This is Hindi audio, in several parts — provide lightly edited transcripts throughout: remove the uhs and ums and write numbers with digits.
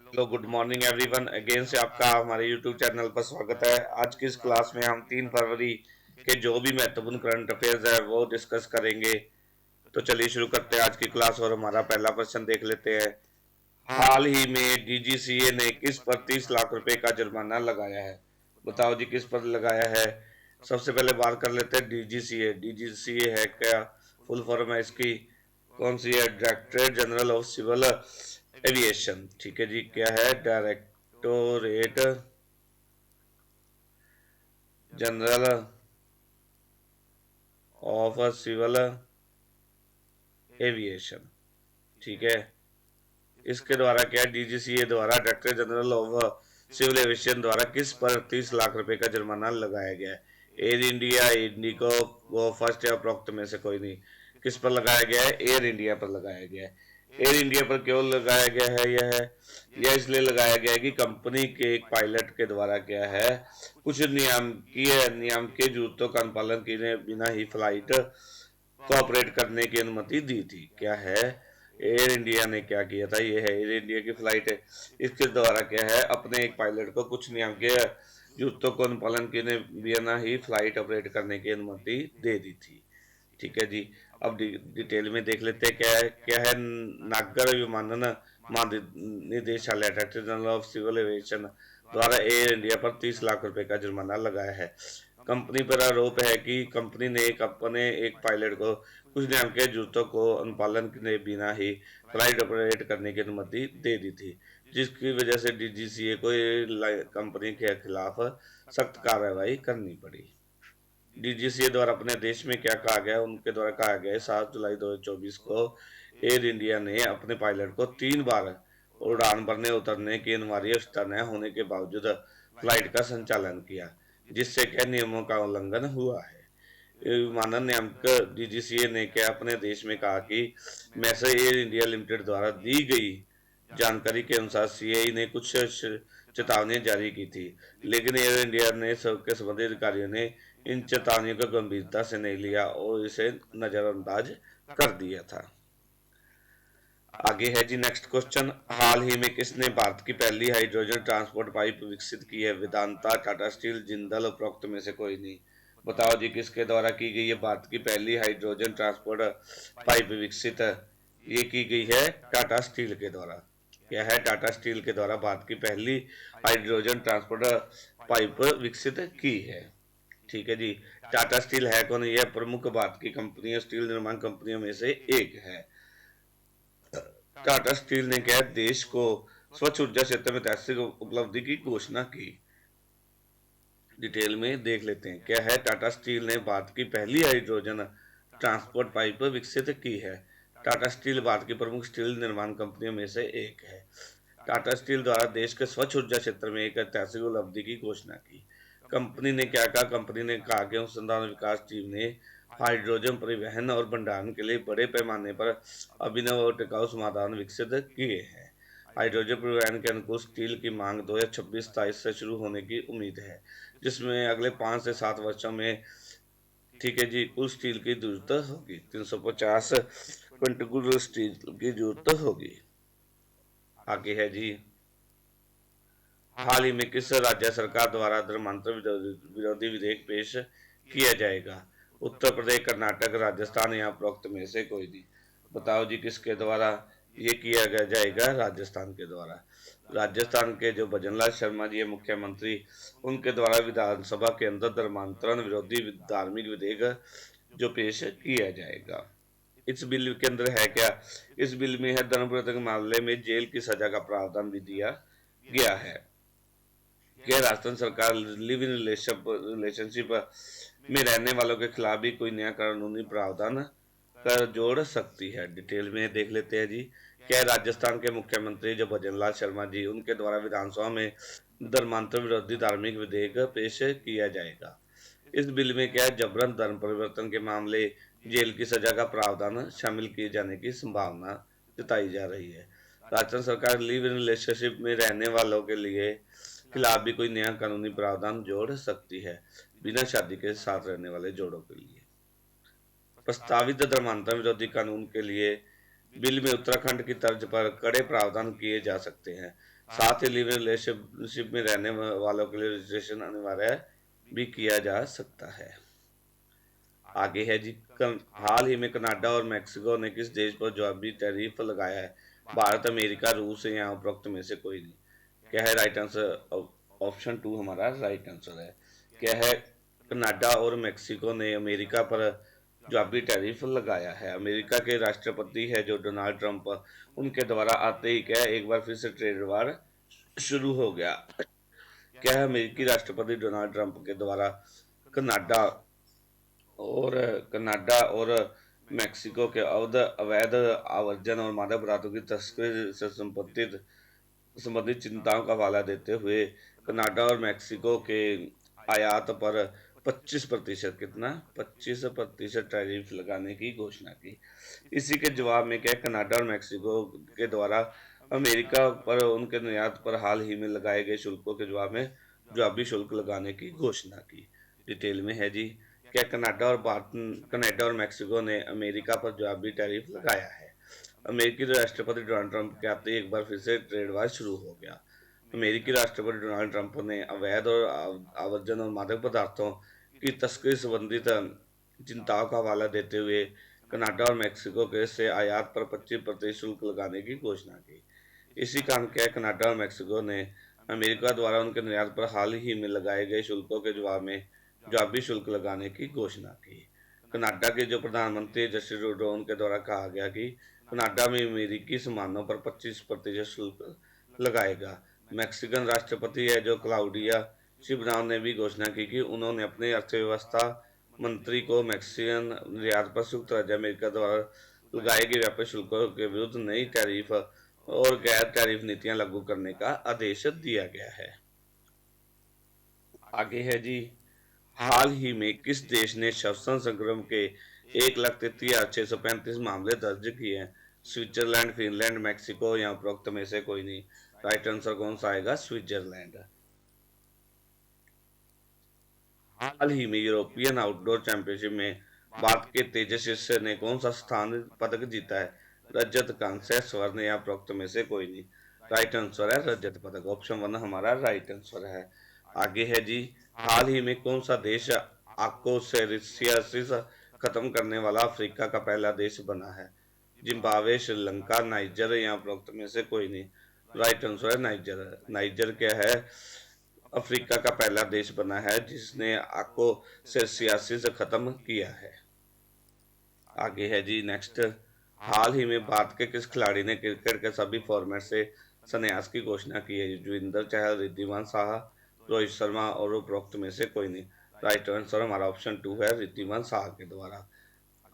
Hello, good morning everyone. Again से आपका हमारे यूट्यूब चैनल पर स्वागत है। आज की इस क्लास में हम 3 फरवरी के जो भी महत्वपूर्ण करंट अफेयर्स है वो डिस्कस करेंगे। तो चलिए शुरू करते हैं आज की क्लास और हमारा पहला क्वेश्चन देख लेते हैं। हाल ही में डीजीसीए ने किस पर 30 लाख रुपए का जुर्माना लगाया है? बताओ जी, किस पर लगाया है? सबसे पहले बात कर लेते हैं डीजीसीए। डीजीसीए है क्या? फुल फॉर्म है इसकी कौन सी है? Directorate general of civil aviation. ठीक है जी, क्या है? Directorate general of civil aviation. ठीक है, इसके द्वारा क्या है? डीजीसीए द्वारा director general of civil aviation द्वारा किस पर 30 लाख रुपए का जुर्माना लगाया गया है? एयर इंडिया, इंडिको, वो फर्स्ट या उपरोक्त में से कोई नहीं। किस पर लगाया गया है? एयर इंडिया पर लगाया गया है। एयर इंडिया पर क्यों लगाया गया है? यह इसलिए लगाया गया है कि कंपनी के एक पायलट के द्वारा क्या है, कुछ नियम के जरूरतों का अनुपालन किए बिना ही फ्लाइट कोऑपरेट करने की अनुमति दी थी। क्या है? एयर इंडिया ने क्या किया था? ये है एयर इंडिया की फ्लाइट है। इसके द्वारा क्या है, अपने एक पायलट को कुछ नियम के जरूरतों को अनुपालन किए बिना ही फ्लाइट ऑपरेट करने की अनुमति दे दी थी। ठीक है जी, अब डिटेल में देख लेते हैं क्या है नागर विमानन महानिदेशालय director general of civil aviation द्वारा एयर इंडिया पर 30 लाख रुपए का जुर्माना लगाया है। कंपनी पर आरोप है कि कंपनी ने अपने एक पायलट को कुछ नियम के जरूरतों को अनुपालन के बिना ही फ्लाइट ऑपरेट करने की अनुमति दे दी थी, जिसकी वजह से डीजीसीए को कंपनी के खिलाफ सख्त कार्रवाई करनी पड़ी। डीजीसीए द्वारा अपने देश में क्या कहा गया? उनके द्वारा कहा गया है 7 जुलाई 2024 को एयर इंडिया ने अपने पायलट को 3 बार उड़ान भरने उतरने की अनिवार्य अवस्था न होने के बावजूद फ्लाइट का संचालन किया, जिससे क्या नियमों का उल्लंघन हुआ है। विमानन नियामक डीजीसीए ने क्या अपने देश में कहा कि मैसर एयर इंडिया लिमिटेड द्वारा दी गई जानकारी के अनुसार सीआई ने कुछ चेतावनियां जारी की थी, लेकिन एयर इंडिया ने सबके संबंधित अधिकारियों ने इन चेतावनियों को गंभीरता से नहीं लिया और इसे नजरअंदाज कर दिया था। आगे है जी नेक्स्ट क्वेश्चन। हाल ही में किसने भारत की पहली हाइड्रोजन ट्रांसपोर्ट पाइप विकसित की है? वेदांता, टाटा स्टील, जिंदल, उपरोक्त में से कोई नहीं। बताओ जी, किसके द्वारा की गई है भारत की पहली हाइड्रोजन ट्रांसपोर्ट पाइप विकसित? ये की गई है टाटा स्टील के द्वारा। क्या है? टाटा स्टील के द्वारा भारत की पहली हाइड्रोजन ट्रांसपोर्ट पाइप विकसित की है। ठीक है जी, टाटा स्टील है कौन? यह प्रमुख भारत की कंपनियों, स्टील निर्माण कंपनियों में से एक है। टाटा स्टील ने क्या देश को स्वच्छ ऊर्जा क्षेत्र में ऐतिहासिक उपलब्धि की घोषणा की। डिटेल में देख लेते हैं क्या है। टाटा स्टील ने भारत की पहली हाइड्रोजन ट्रांसपोर्ट पाइप विकसित की है। टाटा स्टील भारत की प्रमुख स्टील निर्माण कंपनियों में से एक है। टाटा स्टील द्वारा देश के स्वच्छ ऊर्जा क्षेत्र में एक ऐतिहासिक उपलब्धि की घोषणा की। कंपनी ने क्या कहा? कंपनी ने कहा कि अनुसंधान विकास टीम ने हाइड्रोजन परिवहन और भंडारण के लिए बड़े पैमाने पर अभिनव और टिकाऊ समाधान विकसित किए हैं। हाइड्रोजन परिवहन के अनुकूल स्टील की मांग 2026-27 से शुरू होने की उम्मीद है, जिसमें अगले 5 से 7 वर्षों में ठीक है जी कुल स्टील की जरूरत होगी। 350 क्विंटल स्टील की जरूरत होगी। आगे है जी, हाल ही में किस राज्य सरकार द्वारा धर्मांतर विरोधी विधेयक पेश किया जाएगा? उत्तर प्रदेश, कर्नाटक, राजस्थान या उपरोक्त में से कोई नहीं। बताओ जी, किसके द्वारा ये किया जाएगा? राजस्थान के द्वारा। राजस्थान के जो भजनलाल शर्मा जी है मुख्यमंत्री, उनके द्वारा विधानसभा के अंदर धर्मांतरण विरोधी धार्मिक विधेयक जो पेश किया जाएगा। इस बिल के अंदर है क्या? इस बिल में है धर्म प्रताड़ना मामले में जेल की सजा का प्रावधान भी दिया गया है। क्या राजस्थान सरकार लिव इन रिलेशनशिप में रहने वालों के खिलाफ भी कोई नया कानूनी प्रावधान कर जोड़ सकती है? डिटेल में देख लेते हैं जी। क्या राजस्थान के मुख्यमंत्री जो भजनलाल शर्मा जी, उनके द्वारा विधानसभा में धर्मांतर विरोधी धार्मिक विधेयक पेश किया जाएगा। इस बिल में क्या है, जबरन धर्म परिवर्तन के मामले जेल की सजा का प्रावधान शामिल किए जाने की संभावना जताई जा रही है। राजस्थान सरकार लिव इन रिलेशनशिप में रहने वालों के लिए खिलाफ भी कोई नया कानूनी प्रावधान जोड़ सकती है, बिना शादी के साथ रहने वाले जोड़ों के लिए। प्रस्तावित धर्मांतरण विरोधी कानून के लिए बिल में उत्तराखंड की तर्ज पर कड़े प्रावधान किए जा सकते हैं। साथ ही लिव इन रिलेशनशिप में रहने वालों के लिए रजिस्ट्रेशन अनिवार्य भी किया जा सकता है। आगे है जी, हाल ही में कनाडा और मेक्सिको ने किस देश पर जवाबी टैरिफ लगाया है? भारत, अमेरिका, रूस या उपरोक्त में से कोई नहीं। क्या है राइट आंसर? ऑप्शन टू हमारा राइट आंसर है। क्या है? कनाडा और मेक्सिको ने अमेरिका पर जवाबी टैरिफ लगाया है। अमेरिका के राष्ट्रपति है जो डोनाल्ड ट्रंप, उनके द्वारा आते ही क्या एक बार फिर से ट्रेड वार शुरू हो गया। क्या है? अमेरिकी राष्ट्रपति डोनाल्ड ट्रंप के द्वारा कनाडा और कनाडा और मेक्सिको के अवैध आवर्जन और मादक पदार्थों की तस्करी से संबंधित चिंताओं का हवाला देते हुए कनाडा और मेक्सिको के आयात पर 25% कितना 25% टैरिफ लगाने की घोषणा की। इसी के जवाब में क्या कनाडा और मेक्सिको के द्वारा अमेरिका पर उनके निर्यात पर हाल ही में लगाए गए शुल्कों के जवाब में जवाबी शुल्क लगाने की घोषणा की। डिटेल में है जी, क्या कनाडा और मेक्सिको ने अमेरिका पर जवाबी टैरिफ लगाया है। अमेरिकी राष्ट्रपति डोनाल्ड ट्रंप के आते ही एक बार फिर से ट्रेड वार शुरू हो गया। अमेरिकी राष्ट्रपति डोनाल्ड ट्रंप ने अवैध और आवर्जन और मादक पदार्थों की तस्करी संबंधित चिंताओं का हवाला देते हुए कनाडा और मेक्सिको के से आयात पर 25% शुल्क लगाने की घोषणा की। इसी कारण क्या कनाडा और मेक्सिको ने अमेरिका द्वारा उनके निर्यात पर हाल ही में लगाए गए शुल्कों के जवाब में जवाबी शुल्क लगाने की घोषणा की। कनाडा के जो प्रधानमंत्री जस्टिन ट्रूडो, उनके द्वारा कहा गया कि कनाडा में अमेरिकी सामानों पर 25% शुल्क लगाएगा। मैक्सिकन राष्ट्रपति है जो क्लाउडिया शिबनाव ने भी घोषणा की कि उन्होंने अपने अर्थव्यवस्था मंत्री को मैक्सिकन निर्यात पर संयुक्त राज्य अमेरिका द्वारा लगाए गए व्यापार शुल्कों के विरुद्ध नई टैरिफ और गैर टैरिफ नीतियां लागू करने का आदेश दिया गया है। आगे है जी, हाल ही में किस देश ने श्वसन संक्रमण के 1,33,635 मामले दर्ज किए हैं? स्विट्जरलैंड, फिनलैंड, मैक्सिको या उपरोक्त में से कोई नहीं। राइट आंसर कौन सा आएगा? स्विट्जरलैंड। हाल ही में यूरोपियन आउटडोर चैंपियनशिप में भारत के तेजस ने कौन सा स्थान पदक जीता है? रजत, कांस्य, स्वर्ण या उपरोक्त में से कोई नहीं। राइट आंसर है रजत पदक। ऑप्शन वन हमारा राइट आंसर है। आगे है जी, हाल ही में कौन सा देश आकोसेरिसियासिस खत्म करने वाला अफ्रीका का पहला देश बना है? जिम्बाब्वे, श्रीलंका, नाइजर या उपरोक्त में से कोई नहीं। राइट आंसर है नाइजर। नाइजर क्या है? अफ्रीका का पहला देश बना है जिसने आकोसेरिसियासिस खत्म किया है। आगे है जी नेक्स्ट, हाल ही में भारत के किस खिलाड़ी ने क्रिकेट के सभी फॉर्मेट से संन्यास की घोषणा की है? युजवेंद्र चहल, रिद्धिमान साहा, रोहित शर्मा और उपरोक्त में से कोई नहीं। राइट आंसर हमारा ऑप्शन टू है रिद्धिमान साहा के द्वारा।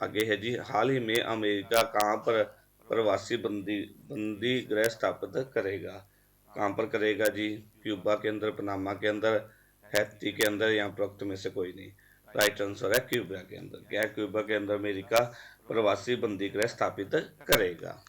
आगे है जी, हाल ही में अमेरिका कहां पर प्रवासी बंदी गृह स्थापित करेगा? कहां पर करेगा जी? क्यूबा के अंदर, पनामा के अंदर, हैती के अंदर या उपरोक्त में से कोई नहीं। राइट आंसर है क्यूबा के अंदर। क्या क्यूबा के अंदर अमेरिका प्रवासी बंदी गृह स्थापित करेगा?